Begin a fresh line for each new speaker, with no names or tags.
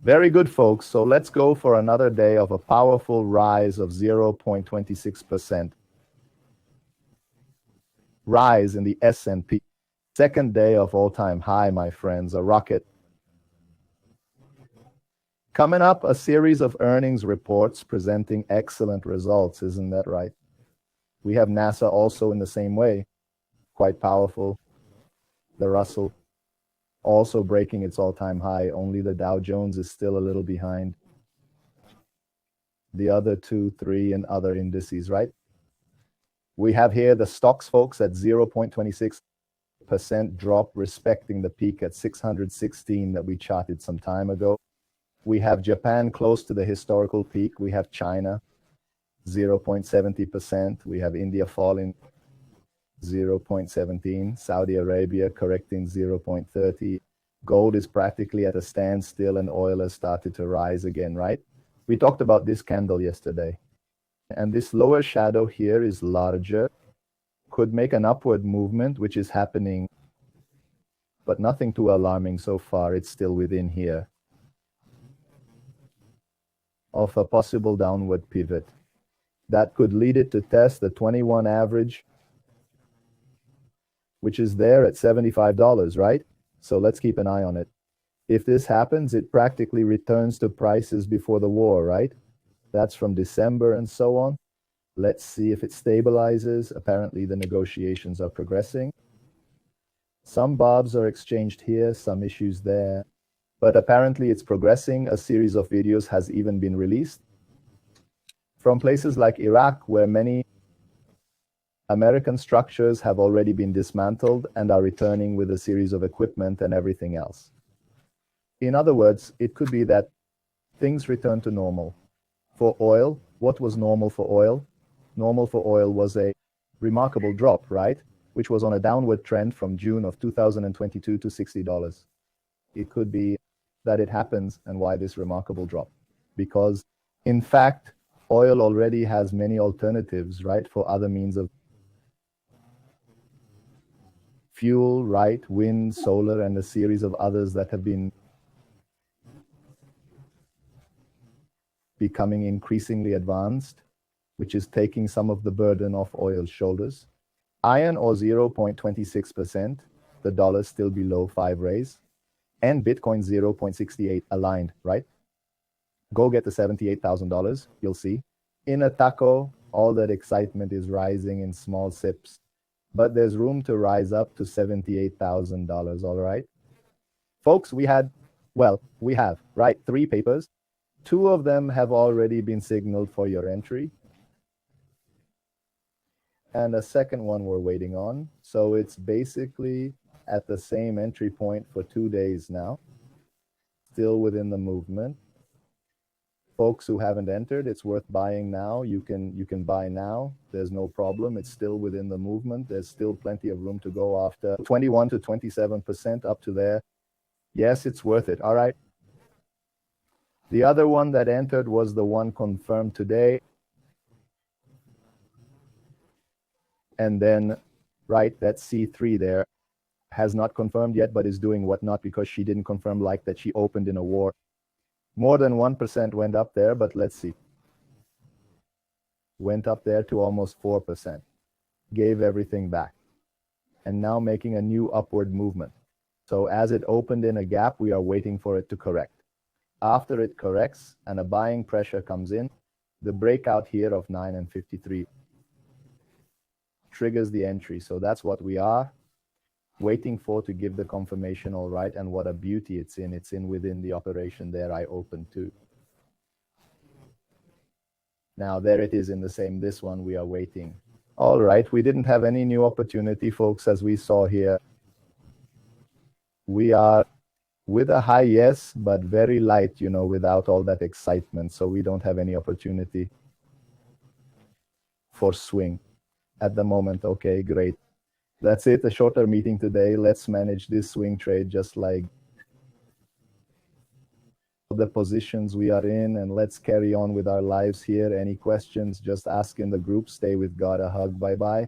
Very good, folks. So let's go for another day of a powerful rise of 0.26%. Rise in the S&P. Second day of all-time high, my friends, a rocket. Coming up, a series of earnings reports presenting excellent results. Isn't that right? We have NASA also in the same way. Quite powerful. The Russell also breaking its all-time high. Only the Dow Jones is still a little behind the other 2, 3, and other indices, right? We have here the stocks, folks, at 0.26% drop, respecting the peak at 616 that we charted some time ago. We have Japan close to the historical peak. We have China, 0.70%. We have India falling 0.17. Saudi Arabia correcting 0.30. Gold is practically at a standstill and oil has started to rise again, right? We talked about this candle yesterday. And this lower shadow here is larger. Could make an upward movement, which is happening, but nothing too alarming so far. It's still within here of a possible downward pivot. That could lead it to test the 21 average, which is there at $75, right? So let's keep an eye on it. If this happens, it practically returns to prices before the war, right? That's from December and so on. Let's see if it stabilizes. Apparently, the negotiations are progressing. Some bobs are exchanged here, some issues there. But apparently, it's progressing. A series of videos has even been released from places like Iraq, where many American structures have already been dismantled and are returning with a series of equipment and everything else. In other words, it could be that things return to normal. For oil, what was normal for oil? Normal for oil was a remarkable drop, right? Which was on a downward trend from June of 2022 to $60. It could be that it happens, and why this remarkable drop? Because, in fact, oil already has many alternatives, right, for other means of fuel, right? Wind, solar, and a series of others that have been becoming increasingly advanced, which is taking some of the burden off oil's shoulders. Iron ore 0.26%, the dollar still below 5 raise, and Bitcoin 0.68 aligned, right? Go get the $78,000, you'll see. In a taco, all that excitement is rising in small sips, but there's room to rise up to $78,000, all right? Folks, we have, right, 3 papers. 2 of them have already been signaled for your entry. And a second one we're waiting on. So it's basically at the same entry point for 2 days now. Still within the movement. Folks who haven't entered, it's worth buying now. You can buy now. There's no problem. It's still within the movement. There's still plenty of room to go after 21 to 27% up to there. Yes, it's worth it. All right. The other one that entered was the one confirmed today. And then, right, that C3 there has not confirmed yet, but is doing whatnot because she didn't confirm like that she opened in a war. More than 1% went up there, but let's see. Went up there to almost 4%. Gave everything back. And now making a new upward movement. So as it opened in a gap, we are waiting for it to correct. After it corrects and a buying pressure comes in, the breakout here of 9 and 53 triggers the entry. So that's what we are waiting for to give the confirmation, all right, and what a beauty it's in. It's in within the operation there I opened to. Now there it is in the same, this one we are waiting. All right, we didn't have any new opportunity, folks, as we saw here. We are with a high, yes, but very light, you know, without all that excitement. So we don't have any opportunity for swing at the moment. Okay, great. That's it, a shorter meeting today. Let's manage this swing trade just like the positions we are in, and let's carry on with our lives here. Any questions, just ask in the group. Stay with God. A hug. Bye-bye.